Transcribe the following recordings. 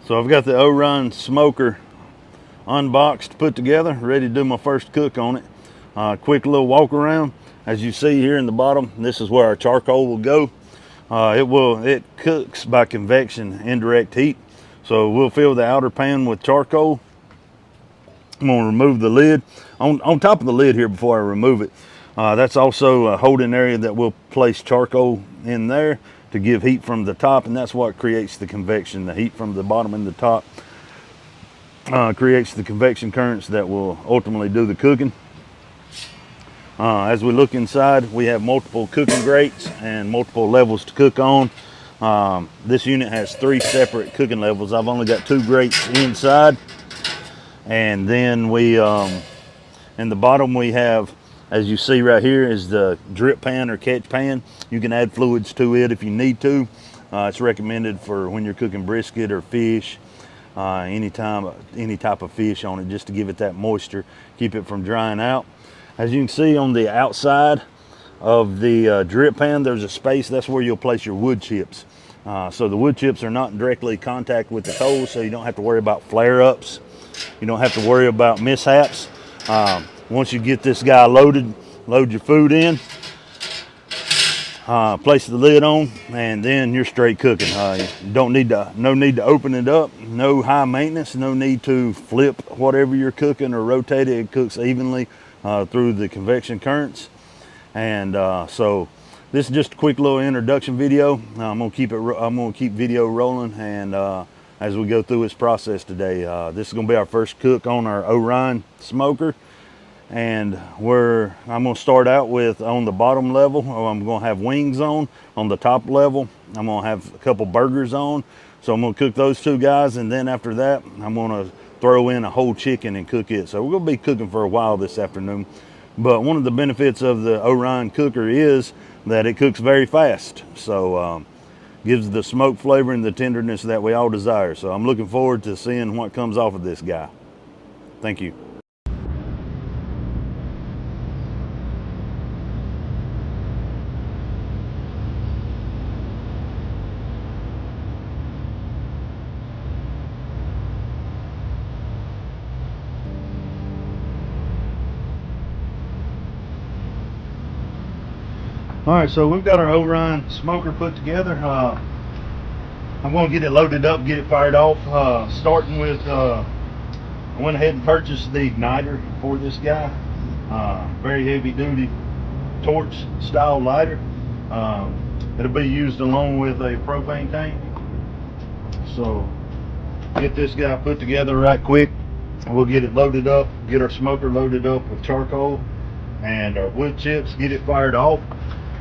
So I've got the Orion smoker unboxed, put together, ready to do my first cook on it. Quick little walk around. As you see here in the bottom, this is where our charcoal will go. It cooks by convection indirect heat. So we'll fill the outer pan with charcoal. I'm gonna remove the lid. On top of the lid here before I remove it, that's also a holding area that we'll place charcoal in there to give heat from the top, and that's what creates the convection. The heat from the bottom and the top creates the convection currents that will ultimately do the cooking. As we look inside, we have multiple cooking grates and multiple levels to cook on. This unit has 3 separate cooking levels. I've only got 2 grates inside, and then we in the bottom we have, as you see right here, is the drip pan or catch pan. You can add fluids to it if you need to. It's recommended for when you're cooking brisket or fish, any type of fish on it, just to give it that moisture, keep it from drying out. As you can see on the outside of the drip pan, there's a space. That's where you'll place your wood chips. So the wood chips are not in directly contact with the coals, so you don't have to worry about flare-ups. You don't have to worry about mishaps. Once you get this guy loaded, load your food in, place the lid on, and then you're straight cooking. No need to open it up. No high maintenance. No need to flip whatever you're cooking or rotate it. It cooks evenly through the convection currents. And so this is just a quick little introduction video. I'm gonna keep video rolling, and as we go through this process today, this is gonna be our first cook on our Orion smoker. And I'm gonna start out with, on the bottom level, I'm gonna have wings on the top level. I'm gonna have a couple burgers on. So I'm gonna cook those 2 guys, and then after that, I'm gonna throw in a whole chicken and cook it. So we're gonna be cooking for a while this afternoon. But one of the benefits of the Orion cooker is that it cooks very fast. So gives the smoke flavor and the tenderness that we all desire. So I'm looking forward to seeing what comes off of this guy. Thank you. All right, so we've got our Orion smoker put together. I'm going to get it loaded up, get it fired off. Starting with, I went ahead and purchased the igniter for this guy. Very heavy duty torch style lighter. It'll be used along with a propane tank. So get this guy put together right quick. We'll get it loaded up, get our smoker loaded up with charcoal and our wood chips, get it fired off.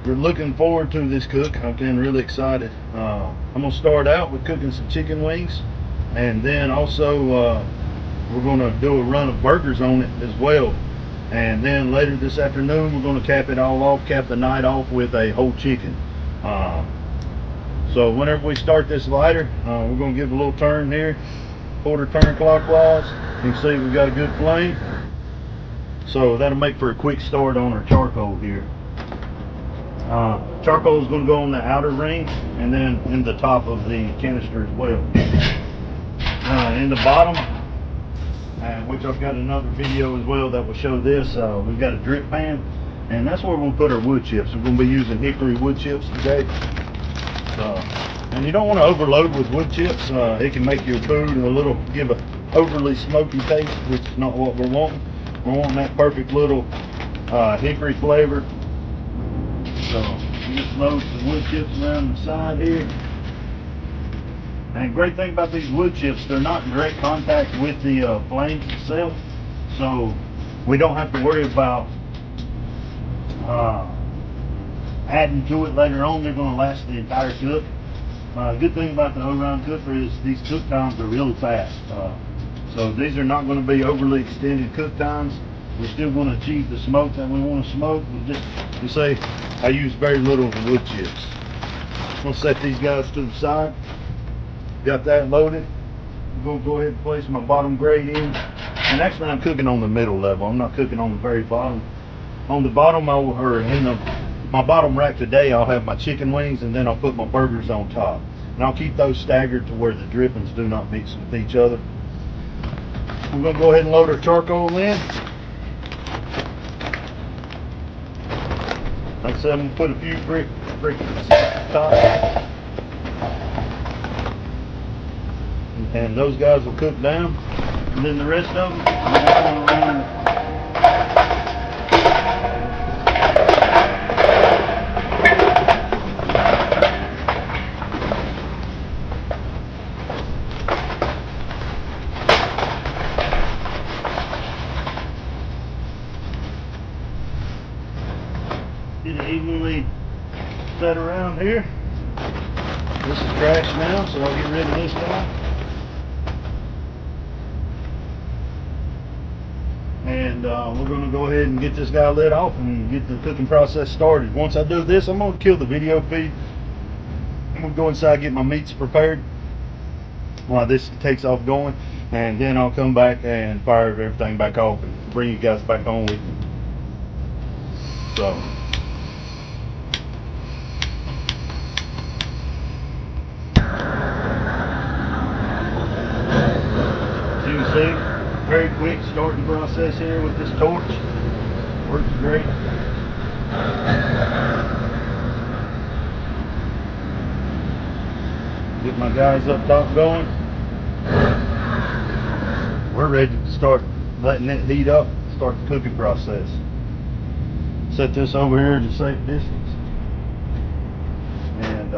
We're looking forward to this cook. I'm getting really excited. I'm gonna start out with cooking some chicken wings, and then also we're gonna do a run of burgers on it as well. And then later this afternoon, we're gonna cap it all off, cap the night off with a whole chicken. So whenever we start this lighter, we're gonna give it a little turn here, quarter turn clockwise. You can see we've got a good flame. So that'll make for a quick start on our charcoal here. Charcoal is going to go on the outer ring and then in the top of the canister as well. In the bottom, which I've got another video as well that will show this, we've got a drip pan, and that's where we'll put our wood chips. We're going to be using hickory wood chips today. And you don't want to overload with wood chips. It can make your food give a overly smoky taste, which is not what we're wanting. We're wanting that perfect little hickory flavor. So just load some wood chips around the side here. And great thing about these wood chips, they're not in direct contact with the flames itself, so we don't have to worry about adding to it later on. They're going to last the entire cook. Good thing about the Orion cooker is these cook times are really fast. So these are not going to be overly extended cook times. We're still going to achieve the smoke that we want to smoke. You say I use very little wood chips. I'm going to set these guys to the side. Got that loaded. I'm going to go ahead and place my bottom grate in. And actually I'm cooking on the middle level. I'm not cooking on the very bottom. On the bottom, my bottom rack today, I'll have my chicken wings, and then I'll put my burgers on top. and I'll keep those staggered to where the drippings do not mix with each other. We're going to go ahead and load our charcoal in. Like I said, I'm going to put a few bricks at the top. And those guys will cook down. And then the rest of them, I'm going around. Get it evenly set around here. This is trashed now, so I'll get rid of this guy. And we're going to go ahead and get this guy lit off and get the cooking process started. Once I do this, I'm going to kill the video feed. I'm going to go inside and get my meats prepared while this takes off going, and then I'll come back and fire everything back off and bring you guys back on with me. So as you can see, very quick starting process here with this torch. Works great. Get my guys up top going. We're ready to start letting it heat up, start the cooking process. Set this over here to safe distance. And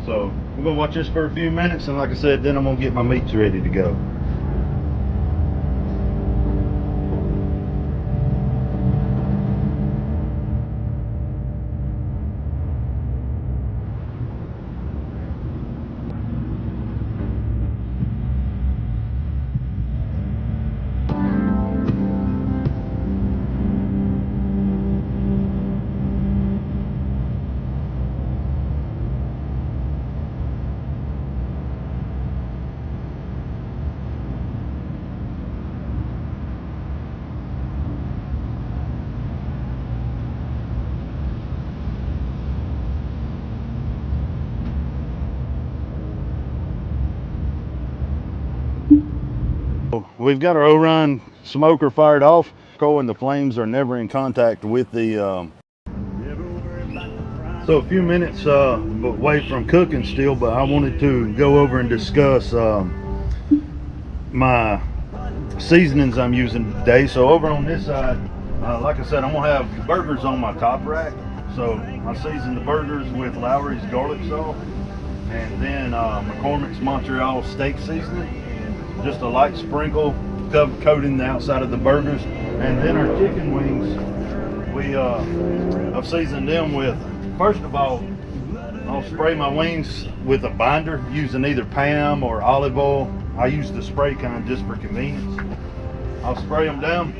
so we're gonna watch this for a few minutes, and like I said, then I'm gonna get my meats ready to go. We've got our Orion smoker fired off, and the flames are never in contact with the so a few minutes away from cooking still, but I wanted to go over and discuss my seasonings I'm using today. So over on this side, like I said, I'm gonna have burgers on my top rack. So I season the burgers with Lowry's garlic salt, and then McCormick's Montreal steak seasoning. Just a light sprinkle coating the outside of the burgers. And then our chicken wings, I've seasoned them with, first of all, I'll spray my wings with a binder using either Pam or olive oil. I use the spray kind just for convenience. I'll spray them down,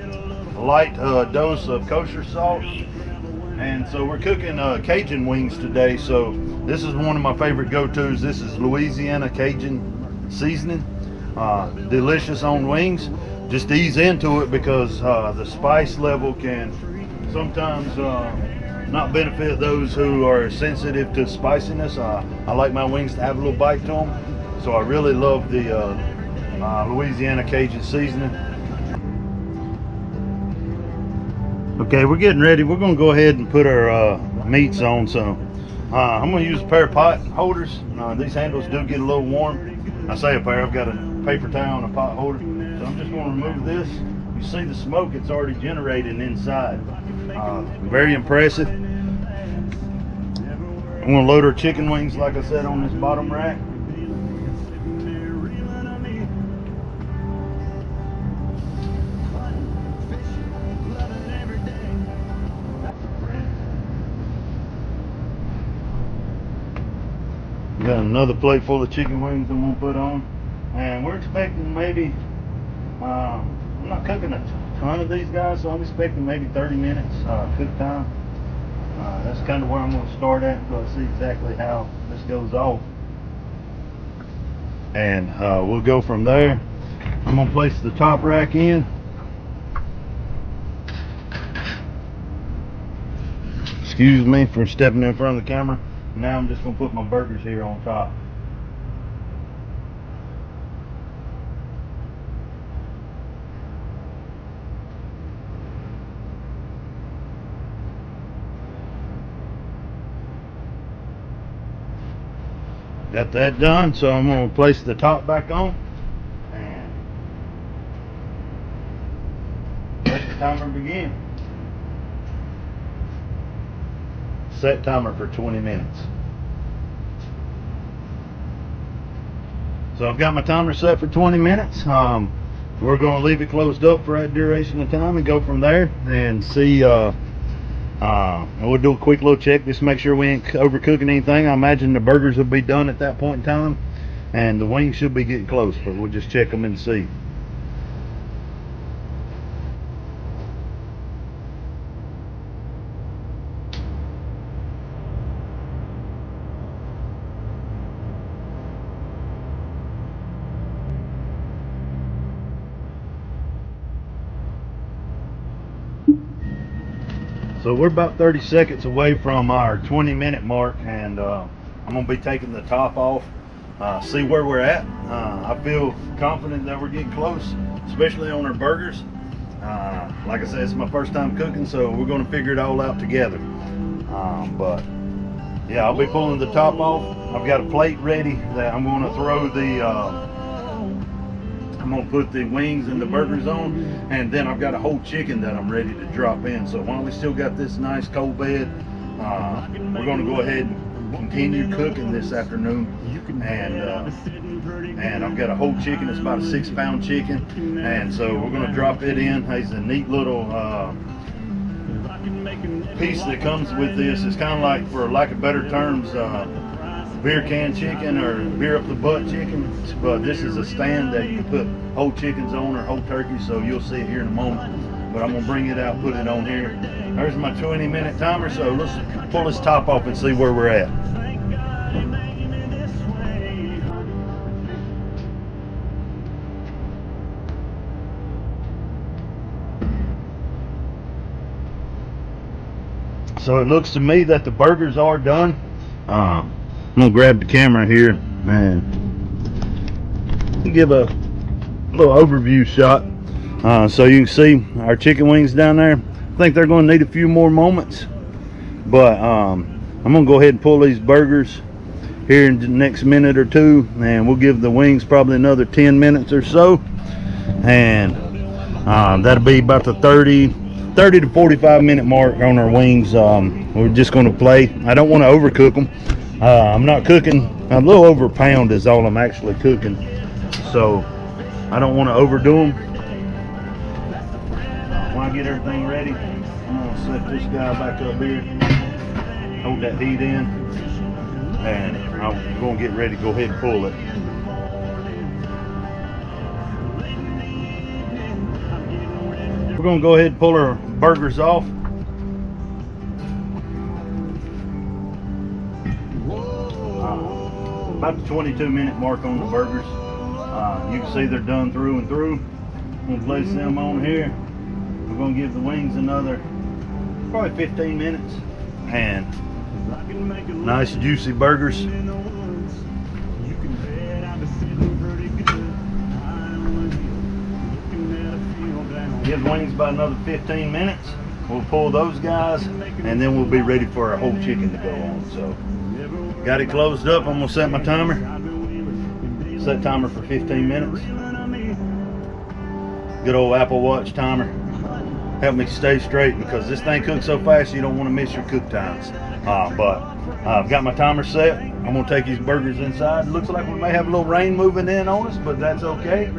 a light dose of kosher salt. And so we're cooking Cajun wings today. So this is one of my favorite go-tos. This is Louisiana Cajun seasoning. Delicious on wings. Just ease into it because the spice level can sometimes not benefit those who are sensitive to spiciness. I like my wings to have a little bite to them, so I really love the Louisiana Cajun seasoning. Okay, we're getting ready. We're going to go ahead and put our meats on. So I'm going to use a pair of pot holders. These handles do get a little warm. I say a pair, I've got a paper towel and a pot holder. So I'm just going to remove this. You see the smoke it's already generating inside. Very impressive. I'm going to load our chicken wings, like I said, on this bottom rack. Got another plate full of chicken wings I'm going to put on. And we're expecting maybe, I'm not cooking a ton of these guys, so I'm expecting maybe 30 minutes cook time. That's kind of where I'm going to start at until I see exactly how this goes off. And we'll go from there. I'm going to place the top rack in. Excuse me for stepping in front of the camera. Now I'm just going to put my burgers here on top. Got that done, so I'm going to place the top back on and let the timer begin. Set timer for 20 minutes. So I've got my timer set for 20 minutes. We're going to leave it closed up for that duration of time and go from there and see. We'll do a quick little check just to make sure we ain't overcooking anything. I imagine the burgers will be done at that point in time and the wings should be getting close, but we'll just check them and see. So we're about 30 seconds away from our 20-minute mark, and I'm gonna be taking the top off, see where we're at. I feel confident that we're getting close, especially on our burgers. Like I said, it's my first time cooking, so we're gonna figure it all out together. But yeah, I'll be pulling the top off. I've got a plate ready that I'm gonna throw the I'm gonna put the wings and the burgers on, and then I've got a whole chicken that I'm ready to drop in. So while we still got this nice cold bed, we're gonna go ahead and continue cooking this afternoon. And I've got a whole chicken. It's about a 6-pound chicken, and so we're gonna drop it in. It's a neat little piece that comes with this. It's kind of like, for lack of better terms, beer can chicken or beer up the butt chicken, but this is a stand that you can put whole chickens on or whole turkeys, so you'll see it here in a moment. But I'm gonna bring it out, put it on here. There's my 20-minute timer, so let's pull this top off and see where we're at. So it looks to me that the burgers are done. I'm gonna grab the camera here and give a little overview shot, so you can see our chicken wings down there. I think they're going to need a few more moments, but I'm gonna go ahead and pull these burgers here in the next minute or two, and we'll give the wings probably another 10 minutes or so, and that'll be about the 30 to 45 minute mark on our wings. We're just going to play. I don't want to overcook them. I'm not cooking, a little over a pound is all I'm actually cooking, so I don't want to overdo them. When I get everything ready, I'm going to set this guy back up here, hold that heat in, and I'm going to get ready to go ahead and pull it. We're going to go ahead and pull our burgers off. About the 22-minute mark on the burgers. You can see they're done through and through. I'm going to place them on here. We're going to give the wings another probably 15 minutes. And nice juicy burgers. Give the wings about another 15 minutes. We'll pull those guys, and then we'll be ready for our whole chicken to go on. So got it closed up. I'm gonna set my timer. Set timer for 15 minutes. Good old Apple Watch timer. Help me stay straight because this thing cooks so fast you don't want to miss your cook times. But I've got my timer set. I'm gonna take these burgers inside. It looks like we may have a little rain moving in on us, but that's okay.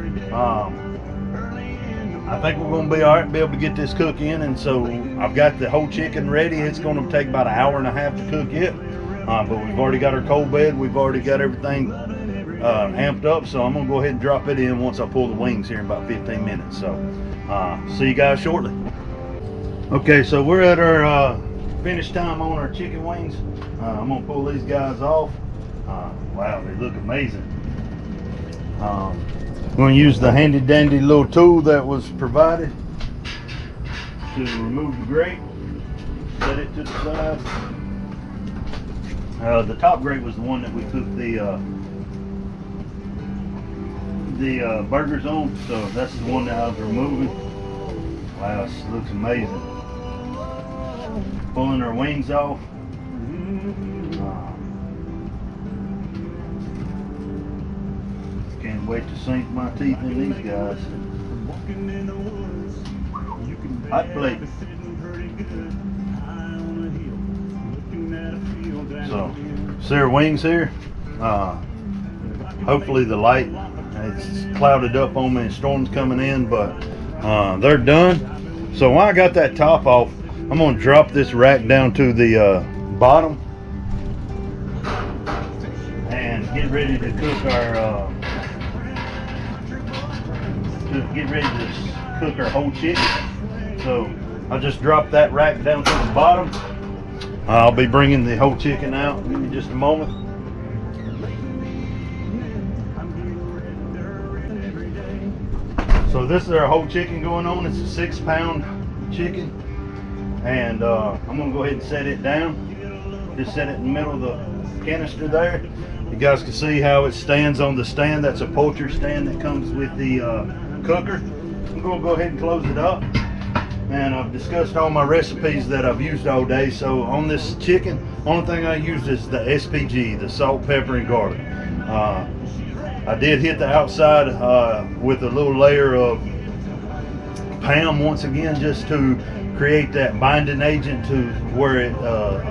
I think we're going to be all right, be able to get this cook in, and so I've got the whole chicken ready. It's going to take about an hour and a half to cook it, but we've already got our cold bed. We've already got everything amped up, so I'm going to go ahead and drop it in once I pull the wings here in about 15 minutes. So see you guys shortly. Okay, so we're at our finish time on our chicken wings. I'm going to pull these guys off. Wow, they look amazing. I'm going to use the handy dandy little tool that was provided to remove the grate. Set it to the side. The top grate was the one that we cooked the burgers on, so that's the one that I was removing. Wow, this looks amazing. Pulling our wings off. Can't wait to sink my teeth in these guys. Hot plate. So, see our wings here? Hopefully the light, it's clouded up on me and storm's coming in, but they're done. So when I got that top off, I'm gonna drop this rack down to the bottom and get ready to cook our whole chicken. So I'll just drop that rack down to the bottom. I'll be bringing the whole chicken out. Give me just a moment. So this is our whole chicken going on. It's a 6-pound chicken, and I'm gonna go ahead and set it down. Just set it in the middle of the canister there. You guys can see how it stands on the stand. That's a poultry stand that comes with the cooker. I'm gonna go ahead and close it up. And I've discussed all my recipes that I've used all day. So on this chicken, only thing I used is the SPG, the salt, pepper, and garlic. I did hit the outside with a little layer of Pam once again, just to create that binding agent to where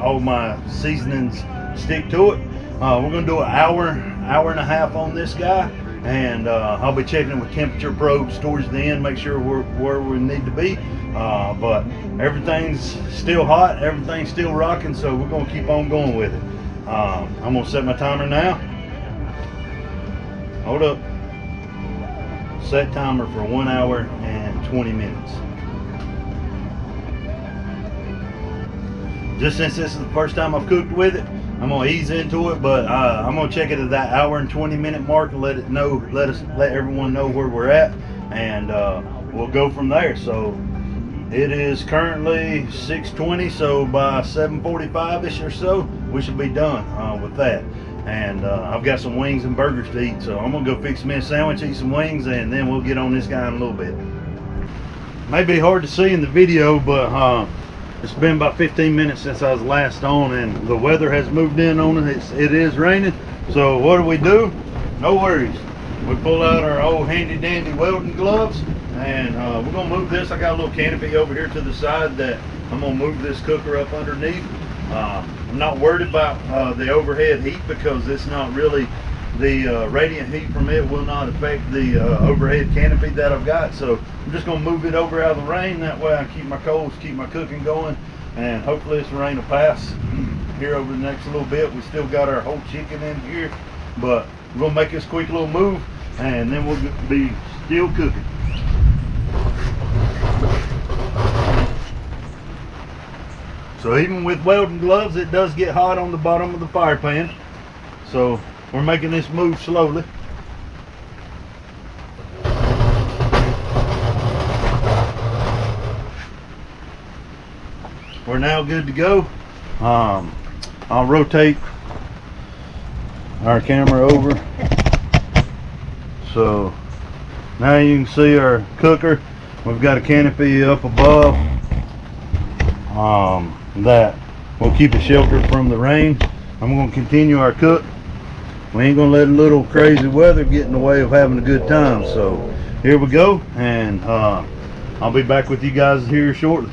all my seasonings stick to it. We're gonna do an hour and a half on this guy, and I'll be checking with temperature probes towards the end, make sure we're where we need to be. But everything's still hot, everything's still rocking, so we're gonna keep on going with it. I'm gonna set my timer now. Hold up. Set timer for 1 hour and 20 minutes. Just since this is the first time I've cooked with it, I'm gonna ease into it, but I'm gonna check it at that hour and 20 minute mark and let everyone know where we're at, and we'll go from there. So it is currently 6:20, so by 7:45ish or so, we should be done with that. And I've got some wings and burgers to eat, so I'm gonna go fix me a sandwich, eat some wings, and then we'll get on this guy in a little bit. May be hard to see in the video, but it's been about 15 minutes since I was last on, and the weather has moved in on it. It is raining, so what do? No worries. We pull out our old handy dandy welding gloves, and we're gonna move this. I got a little canopy over here to the side that I'm gonna move this cooker up underneath. I'm not worried about the overhead heat, because it's not really the radiant heat from it will not affect the overhead canopy that I've got. So I'm just gonna move it over out of the rain. That way I keep my coals, keep my cooking going, and hopefully this rain will pass here over the next little bit. We still got our whole chicken in here, but we're gonna make this quick little move, and then we'll be still cooking. So even with welding gloves, it does get hot on the bottom of the fire pan. So we're making this move slowly. We're now good to go. I'll rotate our camera over. So now you can see our cooker. We've got a canopy up above that will keep it sheltered from the rain. I'm going to continue our cook. We ain't going to let a little crazy weather get in the way of having a good time. So here we go, and I'll be back with you guys here shortly.